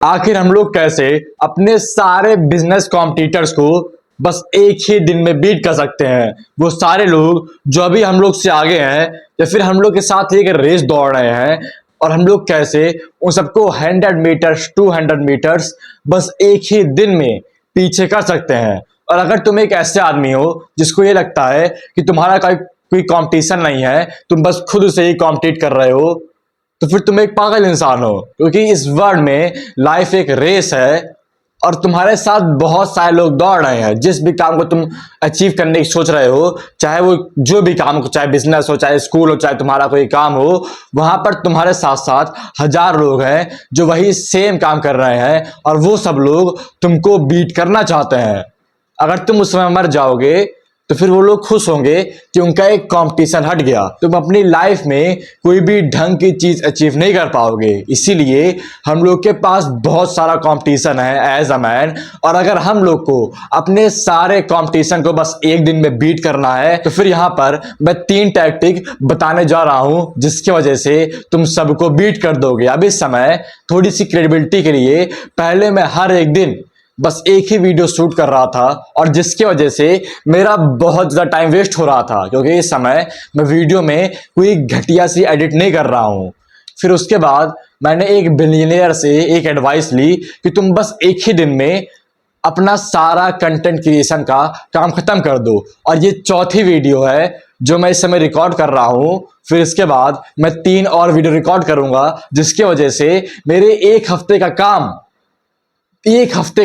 आखिर हम लोग कैसे अपने सारे बिजनेस कॉम्पिटिटर्स को बस एक ही दिन में बीट कर सकते हैं। वो सारे लोग जो अभी हम लोग से आगे हैं या फिर हम लोग के साथ एक रेस दौड़ रहे हैं, और हम लोग कैसे उन सबको 100 मीटर्स 200 मीटर्स बस एक ही दिन में पीछे कर सकते हैं। और अगर तुम एक ऐसे आदमी हो जिसको ये लगता है कि तुम्हारा कोई कंपटीशन नहीं है, तुम बस खुद से ही कॉम्पिटिट कर रहे हो, तो फिर तुम एक पागल इंसान हो। क्योंकि इस वर्ल्ड में लाइफ एक रेस है और तुम्हारे साथ बहुत सारे लोग दौड़ रहे हैं। जिस भी काम को तुम अचीव करने की सोच रहे हो, चाहे वो जो भी काम हो, चाहे बिजनेस हो, चाहे स्कूल हो, चाहे तुम्हारा कोई काम हो, वहां पर तुम्हारे साथ साथ हजार लोग हैं जो वही सेम काम कर रहे हैं और वो सब लोग तुमको बीट करना चाहते हैं। अगर तुम उस समय मर जाओगे तो फिर वो लोग खुश होंगे कि उनका एक कंपटीशन हट गया। तुम अपनी लाइफ में कोई भी ढंग की चीज अचीव नहीं कर पाओगे। इसीलिए हम लोग के पास बहुत सारा कंपटीशन है एज अ मैन, और अगर हम लोग को अपने सारे कंपटीशन को बस एक दिन में बीट करना है तो फिर यहाँ पर मैं 3 टैक्टिक बताने जा रहा हूं जिसकी वजह से तुम सबको बीट कर दोगे। अब इस समय थोड़ी सी क्रेडिबिलिटी के लिए पहले मैं हर एक दिन बस एक ही वीडियो शूट कर रहा था, और जिसकी वजह से मेरा बहुत ज़्यादा टाइम वेस्ट हो रहा था, क्योंकि इस समय मैं वीडियो में कोई घटिया सी एडिट नहीं कर रहा हूँ। फिर उसके बाद मैंने एक बिलियनियर से एक एडवाइस ली कि तुम बस एक ही दिन में अपना सारा कंटेंट क्रिएशन का काम खत्म कर दो। और ये चौथी वीडियो है जो मैं इस समय रिकॉर्ड कर रहा हूँ। फिर इसके बाद मैं 3 और वीडियो रिकॉर्ड करूंगा, जिसकी वजह से मेरे एक हफ्ते का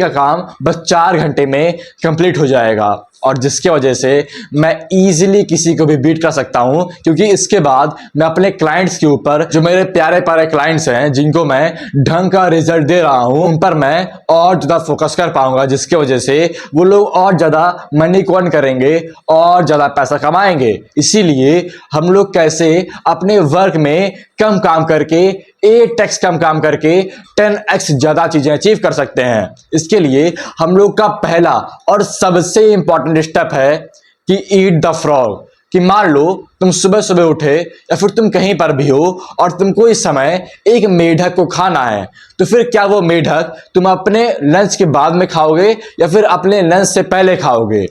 काम बस 4 घंटे में कंप्लीट हो जाएगा, और जिसके वजह से मैं इजीली किसी को भी बीट कर सकता हूं। क्योंकि इसके बाद मैं अपने क्लाइंट्स के ऊपर, जो मेरे प्यारे प्यारे क्लाइंट्स हैं जिनको मैं ढंग का रिजल्ट दे रहा हूं, उन पर मैं और ज़्यादा फोकस कर पाऊंगा, जिसकी वजह से वो लोग और ज़्यादा मनी को अर्न करेंगे और ज़्यादा पैसा कमाएंगे। इसीलिए हम लोग कैसे अपने वर्क में कम काम करके 8x कम काम करके 10x ज्यादा चीजें अचीव कर सकते हैं। इसके लिए हम लोग का पहला और सबसे इंपॉर्टेंट स्टेप है कि ईट द फ्रॉग। कि मान लो तुम सुबह सुबह उठे या फिर तुम कहीं पर भी हो और तुमको इस समय एक मेढक को खाना है, तो फिर क्या वो मेढक तुम अपने लंच के बाद में खाओगे या फिर अपने लंच से पहले खाओगे?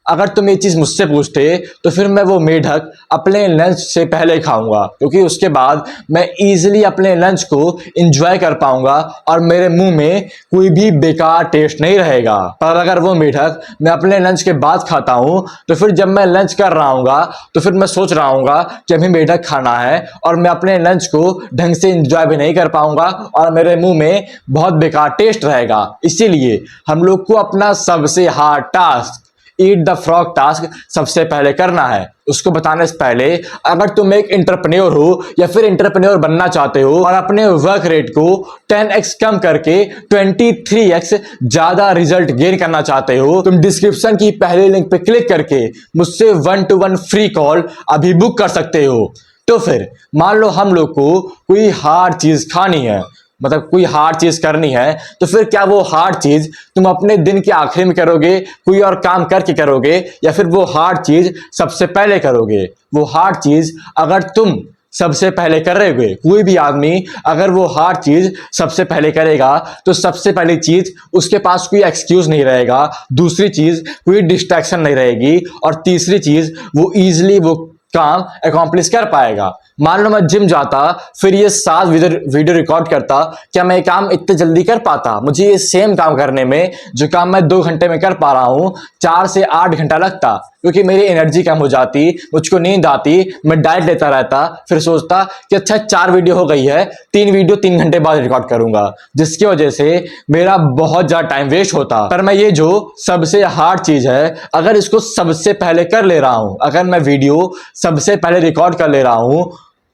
अगर तुम ये चीज मुझसे पूछते तो फिर मैं वो मेढक अपने लंच से पहले खाऊंगा, क्योंकि उसके बाद मैं इजीली अपने लंच को एंजॉय कर पाऊंगा और मेरे मुंह में कोई भी बेकार टेस्ट नहीं रहेगा। पर अगर वो मेढक मैं अपने लंच के बाद खाता हूं तो फिर जब मैं लंच कर रहा हूंगा तो फिर मैं सोच रहा हूंगा कि अभी मेढक खाना है, और मैं अपने लंच को ढंग से एंजॉय भी नहीं कर पाऊंगा और मेरे मुंह में बहुत बेकार टेस्ट रहेगा। इसीलिए हम लोग को अपना सबसे hard task, eat the frog task, सबसे पहले करना है। उसको बताने से पहले, अगर तुम एक एंटरप्रेन्योर हो या फिर एंटरप्रेन्योर बनना चाहते हो और अपने वर्क रेट को 10x कम करके 23x ज्यादा रिजल्ट गेन करना चाहते हो, तुम डिस्क्रिप्शन की पहले लिंक पे क्लिक करके मुझसे 1-to-1 फ्री कॉल अभी बुक कर सकते हो। तो फिर मान लो हम लोग को कोई हार्ड चीज खानी है, मतलब कोई हार्ड चीज करनी है, तो फिर क्या वो हार्ड चीज तुम अपने दिन के आखिर में करोगे, कोई और काम करके करोगे, या फिर वो हार्ड चीज सबसे पहले करोगे? वो हार्ड चीज अगर तुम सबसे पहले करोगे, कोई भी आदमी अगर वो हार्ड चीज सबसे पहले करेगा तो सबसे पहली चीज उसके पास कोई एक्सक्यूज नहीं रहेगा, दूसरी चीज कोई डिस्ट्रैक्शन नहीं रहेगी, और तीसरी चीज वो इजीली वो काम अकॉम्प्लिश कर पाएगा। मान लो मैं जिम जाता, फिर ये 7 वीडियो रिकॉर्ड करता, क्या मैं काम इतने जल्दी कर पाता? मुझे ये सेम काम करने में जो काम मैं 2 घंटे में कर पा रहा हूँ 4 से 8 घंटा लगता, क्योंकि मेरी एनर्जी कम हो जाती, मुझको नींद आती, मैं डाइट लेता रहता, फिर सोचता कि अच्छा 4 वीडियो हो गई है, 3 वीडियो 3 घंटे बाद रिकॉर्ड करूंगा, जिसकी वजह से मेरा बहुत ज्यादा टाइम वेस्ट होता। पर मैं ये जो सबसे हार्ड चीज है, अगर इसको सबसे पहले कर ले रहा हूं, अगर मैं वीडियो सबसे पहले रिकॉर्ड कर ले रहा हूं,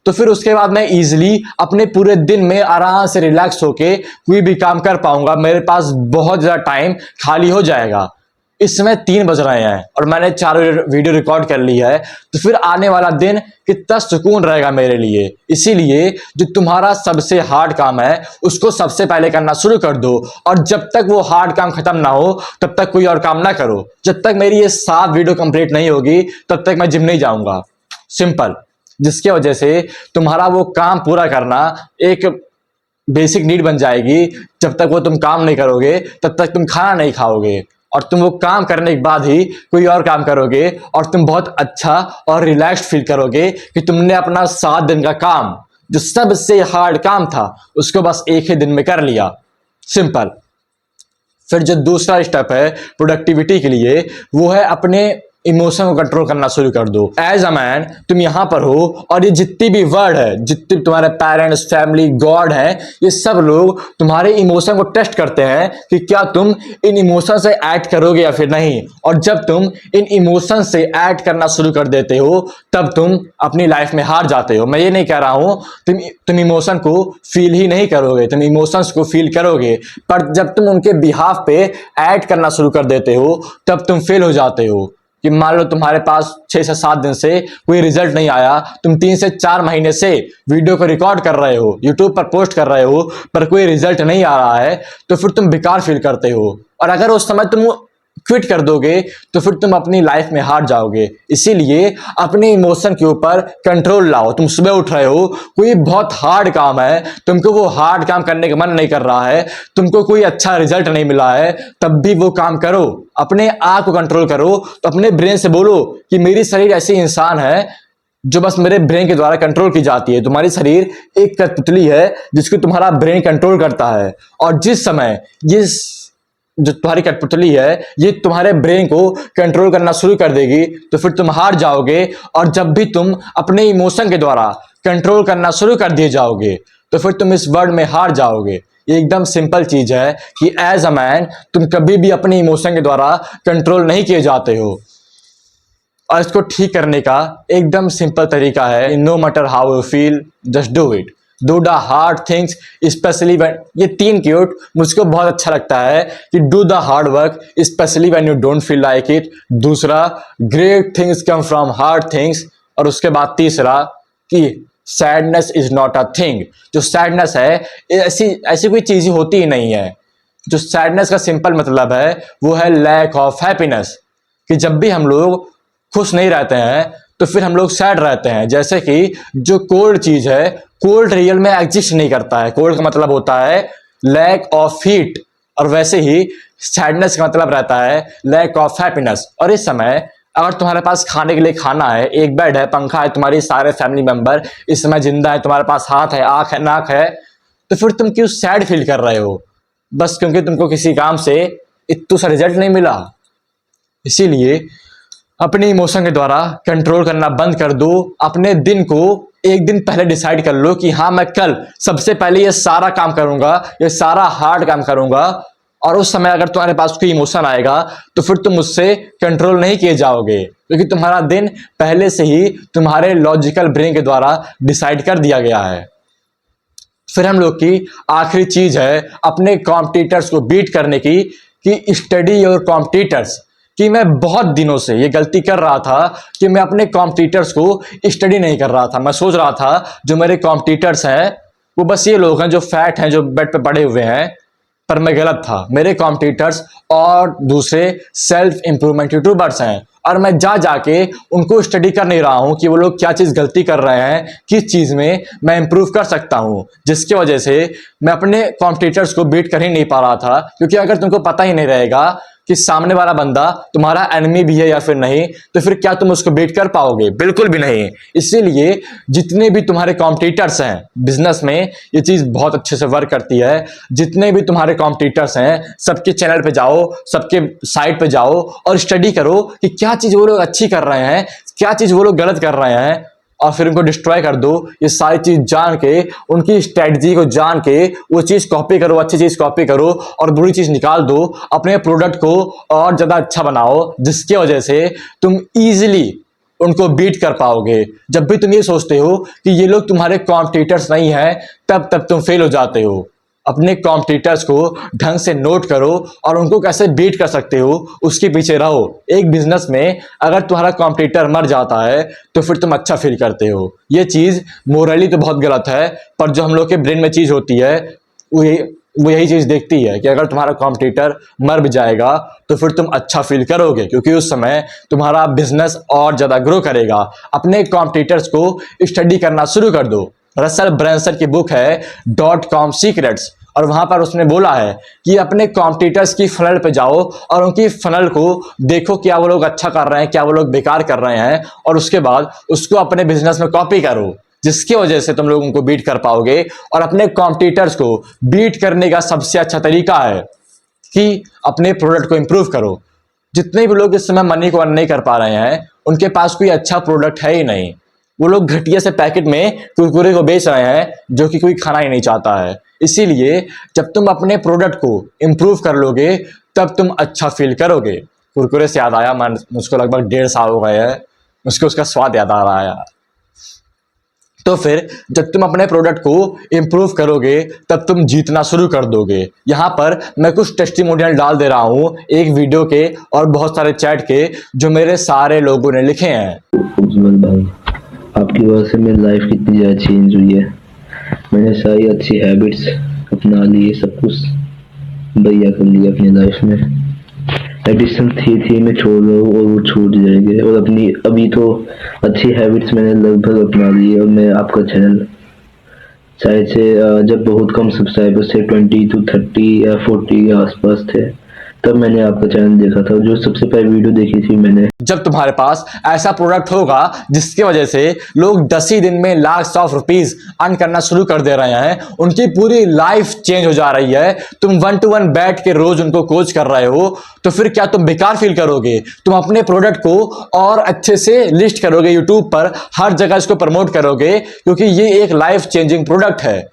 तो फिर उसके बाद मैं इजीली अपने पूरे दिन में आराम से रिलैक्स होके कोई भी काम कर पाऊंगा। मेरे पास बहुत ज्यादा टाइम खाली हो जाएगा। इस समय 3 बज रहे हैं और मैंने 4 वीडियो रिकॉर्ड कर ली है, तो फिर आने वाला दिन कितना सुकून रहेगा मेरे लिए। इसीलिए जो तुम्हारा सबसे हार्ड काम है उसको सबसे पहले करना शुरू कर दो, और जब तक वो हार्ड काम खत्म ना हो तब तक कोई और काम ना करो। जब तक मेरी ये 7 वीडियो कंप्लीट नहीं होगी तब तक मैं जिम नहीं जाऊंगा। सिंपल। जिसकी वजह से तुम्हारा वो काम पूरा करना एक बेसिक नीड बन जाएगी। जब तक वो तुम काम नहीं करोगे तब तक तुम खाना नहीं खाओगे, और तुम वो काम करने के बाद ही कोई और काम करोगे, और तुम बहुत अच्छा और रिलैक्स्ड फील करोगे कि तुमने अपना 7 दिन का काम, जो सबसे हार्ड काम था, उसको बस एक ही दिन में कर लिया। सिंपल। फिर जो दूसरा स्टेप है प्रोडक्टिविटी के लिए, वो है अपने इमोशन को कंट्रोल करना शुरू कर दो। एज अ मैन तुम यहां पर हो, और ये जितनी भी वर्ड है, जितने तुम्हारे पेरेंट्स, फैमिली, गॉड है, ये सब लोग तुम्हारे इमोशन को टेस्ट करते हैं कि क्या तुम इन इमोशन से एक्ट करोगे या फिर नहीं। और जब तुम इन इमोशन से एक्ट करना शुरू कर देते हो, तब तुम अपनी लाइफ में हार जाते हो। मैं ये नहीं कह रहा हूं तुम इमोशन को फील ही नहीं करोगे, तुम इमोशंस को फील करोगे, पर जब तुम उनके बिहाफ पे एक्ट करना शुरू कर देते हो, तब तुम फेल हो जाते हो। कि मान लो तुम्हारे पास 6 से 7 दिन से कोई रिजल्ट नहीं आया, तुम 3 से 4 महीने से वीडियो को रिकॉर्ड कर रहे हो, यूट्यूब पर पोस्ट कर रहे हो, पर कोई रिजल्ट नहीं आ रहा है, तो फिर तुम बेकार फील करते हो। और अगर उस समय तुम क्विट कर दोगे तो फिर तुम अपनी लाइफ में हार जाओगे। इसीलिए अपने इमोशन के ऊपर कंट्रोल लाओ। तुम सुबह उठ रहे हो, कोई बहुत हार्ड काम है, तुमको वो हार्ड काम करने का मन नहीं कर रहा है, तुमको कोई अच्छा रिजल्ट नहीं मिला है, तब भी वो काम करो। अपने आप को कंट्रोल करो। तो अपने ब्रेन से बोलो कि मेरी शरीर ऐसी इंसान है जो बस मेरे ब्रेन के द्वारा कंट्रोल की जाती है। तुम्हारी शरीर एक कठपुतली है जिसको तुम्हारा ब्रेन कंट्रोल करता है, और जिस समय जो तुम्हारी कठपुतली है ये तुम्हारे ब्रेन को कंट्रोल करना शुरू कर देगी, तो फिर तुम हार जाओगे। और जब भी तुम अपने इमोशन के द्वारा कंट्रोल करना शुरू कर दिए जाओगे, तो फिर तुम इस वर्ल्ड में हार जाओगे। ये एकदम सिंपल चीज है कि एज अ मैन तुम कभी भी अपने इमोशन के द्वारा कंट्रोल नहीं किए जाते हो। और इसको ठीक करने का एकदम सिंपल तरीका है, no matter how you feel, just do it. Do the hard things specially when, ये 3 क्यूट मुझको बहुत अच्छा लगता है कि do the hard work specially when you don't feel like it. दूसरा, great things come from hard things. और उसके बाद तीसरा कि sadness is not a thing. जो सैडनेस है ऐसी कोई चीज होती ही नहीं है। जो सैडनेस का सिंपल मतलब है वो है लैक ऑफ हैप्पीनेस, कि जब भी हम लोग खुश नहीं रहते हैं तो फिर हम लोग सैड रहते हैं। जैसे कि जो कोल्ड चीज है, कोल्ड रियल में एग्जिस्ट नहीं करता है, कोल्ड का मतलब होता है लैक ऑफ हीट, और वैसे ही सैडनेस का मतलब रहता है लैक ऑफ हैप्पीनेस। और इस समय अगर तुम्हारे पास खाने के लिए खाना है, एक बेड है, पंखा है, तुम्हारी सारे फैमिली मेंबर इस समय जिंदा है, तुम्हारे पास हाथ है, आंख है, नाक है, तो फिर तुम क्यों सैड फील कर रहे हो? बस क्योंकि तुमको किसी काम से इतना सा रिजल्ट नहीं मिला। इसीलिए अपने इमोशन के द्वारा कंट्रोल करना बंद कर दो। अपने दिन को एक दिन पहले डिसाइड कर लो कि हाँ, मैं कल सबसे पहले ये सारा काम करूंगा, ये सारा हार्ड काम करूंगा। और उस समय अगर तुम्हारे पास कोई इमोशन आएगा तो फिर तुम उससे कंट्रोल नहीं किए जाओगे, क्योंकि तुम्हारा दिन पहले से ही तुम्हारे लॉजिकल ब्रेन के द्वारा डिसाइड कर दिया गया है। फिर हम लोग की आखिरी चीज है अपने कॉम्पिटिटर्स को बीट करने की, कि स्टडी योर कॉम्पिटिटर्स। कि मैं बहुत दिनों से ये गलती कर रहा था कि मैं अपने कॉम्पिटिटर्स को स्टडी नहीं कर रहा था। मैं सोच रहा था जो मेरे कॉम्पिटिटर्स हैं वो बस ये लोग हैं जो फैट हैं, जो बेड पे पड़े हुए हैं, पर मैं गलत था। मेरे कॉम्पिटिटर्स और दूसरे सेल्फ इंप्रूवमेंट यूट्यूबर्स हैं, और मैं जाके उनको स्टडी कर नहीं रहा हूं कि वो लोग क्या चीज गलती कर रहे हैं, किस चीज में मैं इंप्रूव कर सकता हूं, जिसकी वजह से मैं अपने कॉम्पिटिटर्स को बीट कर ही नहीं पा रहा था। क्योंकि अगर तुमको पता ही नहीं रहेगा कि सामने वाला बंदा तुम्हारा एनिमी भी है या फिर नहीं, तो फिर क्या तुम उसको बीट कर पाओगे? बिल्कुल भी नहीं। इसीलिए जितने भी तुम्हारे कॉम्पिटिटर्स हैं, बिजनेस में ये चीज बहुत अच्छे से वर्क करती है, जितने भी तुम्हारे कॉम्पिटिटर्स हैं सबके चैनल पे जाओ, सबके साइट पे जाओ और स्टडी करो कि क्या चीज वो लोग अच्छी कर रहे हैं, क्या चीज वो लोग गलत कर रहे हैं, और फिर उनको डिस्ट्रॉय कर दो। ये सारी चीज जान के, उनकी स्ट्रेटजी को जान के वो चीज कॉपी करो, अच्छी चीज कॉपी करो और बुरी चीज निकाल दो। अपने प्रोडक्ट को और ज्यादा अच्छा बनाओ, जिसकी वजह से तुम इजीली उनको बीट कर पाओगे। जब भी तुम ये सोचते हो कि ये लोग तुम्हारे कॉम्पिटिटर्स नहीं है, तब तुम फेल हो जाते हो। अपने कॉम्पिटिटर्स को ढंग से नोट करो और उनको कैसे बीट कर सकते हो उसके पीछे रहो। एक बिजनेस में अगर तुम्हारा कॉम्पिटिटर मर जाता है तो फिर तुम अच्छा फील करते हो। ये चीज मोरली तो बहुत गलत है, पर जो हम लोग के ब्रेन में चीज होती है वो यही चीज देखती है कि अगर तुम्हारा कॉम्पिटिटर मर भी जाएगा तो फिर तुम अच्छा फील करोगे, क्योंकि उस समय तुम्हारा बिजनेस और ज्यादा ग्रो करेगा। अपने कॉम्पिटिटर्स को स्टडी करना शुरू कर दो। रसल ब्रांसन की बुक है .com सीक्रेट्स, और वहां पर उसने बोला है कि अपने कॉम्पिटिटर्स की फनल पे जाओ और उनकी फनल को देखो, क्या वो लोग अच्छा कर रहे हैं, क्या वो लोग बेकार कर रहे हैं, और उसके बाद उसको अपने बिजनेस में कॉपी करो, जिसकी वजह से तुम लोग उनको बीट कर पाओगे। और अपने कॉम्पिटिटर्स को बीट करने का सबसे अच्छा तरीका है कि अपने प्रोडक्ट को इंप्रूव करो। जितने भी लोग इस समय मनी को अर्न नहीं कर पा रहे हैं, उनके पास कोई अच्छा प्रोडक्ट है ही नहीं। वो लोग घटिया से पैकेट में कुरकुरे को बेच रहे हैं जो कि कोई खाना ही नहीं चाहता है। इसीलिए जब तुम अपने प्रोडक्ट को इंप्रूव कर लोगे तब तुम अच्छा फील करोगे। कुरकुरे से याद आया, मुझको लगभग 1.5 साल हो गए हैं, मुझको उसका स्वाद याद आ रहा है यार। तो फिर जब तुम अपने प्रोडक्ट को इंप्रूव करोगे तब तुम जीतना शुरू कर दोगे। यहाँ पर मैं कुछ टेस्टिमोनियल डाल दे रहा हूँ, एक वीडियो के और बहुत सारे चैट के, जो मेरे सारे लोगों ने लिखे हैं। उज्जवल भाई, आपकी वजह से मेरी लाइफ कितनी ज़्यादा चेंज हुई है। मैंने सारी अच्छी हैबिट्स अपना ली, सब कुछ बढ़िया कर लिया अपनी लाइफ में। एडिक्शन थी मैं छोड़ रहा हूँ और वो छूट जाएंगे, और अपनी अभी तो अच्छी हैबिट्स मैंने लगभग अपना ली है। और मैं आपका चैनल शायद से जब बहुत कम सब्सक्राइबर्स थे, 20 to 30 या 40 के आसपास थे, तब मैंने आपका चैनल देखा था। जो सबसे पहले वीडियो देखी थी मैंने। जब तुम्हारे पास ऐसा प्रोडक्ट होगा जिसकी वजह से लोग 10 ही दिन में लाख ऑफ रुपीस अर्न करना शुरू कर दे रहे हैं, उनकी पूरी लाइफ चेंज हो जा रही है, तुम 1 to 1 बैठ के रोज उनको कोच कर रहे हो, तो फिर क्या तुम बेकार फील करोगे? तुम अपने प्रोडक्ट को और अच्छे से लिस्ट करोगे, यूट्यूब पर हर जगह इसको प्रमोट करोगे, क्योंकि ये एक लाइफ चेंजिंग प्रोडक्ट है।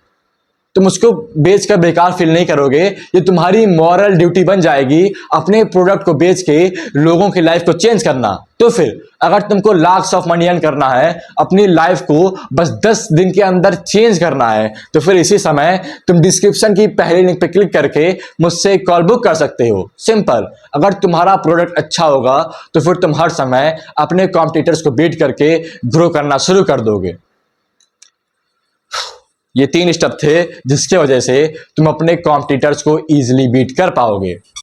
तुम उसको बेचकर बेकार फील नहीं करोगे, ये तुम्हारी मॉरल ड्यूटी बन जाएगी अपने प्रोडक्ट को बेच के लोगों की लाइफ को चेंज करना। तो फिर अगर तुमको लाख्स ऑफ मनी अर्न करना है, अपनी लाइफ को बस 10 दिन के अंदर चेंज करना है, तो फिर इसी समय तुम डिस्क्रिप्शन की पहली लिंक पे क्लिक करके मुझसे कॉल बुक कर सकते हो। सिंपल। अगर तुम्हारा प्रोडक्ट अच्छा होगा तो फिर तुम हर समय अपने कॉम्पिटिटर्स को बीट करके ग्रो करना शुरू कर दोगे। ये 3 स्टेप थे जिसके वजह से तुम अपने कॉम्पिटिटर्स को इजीली बीट कर पाओगे।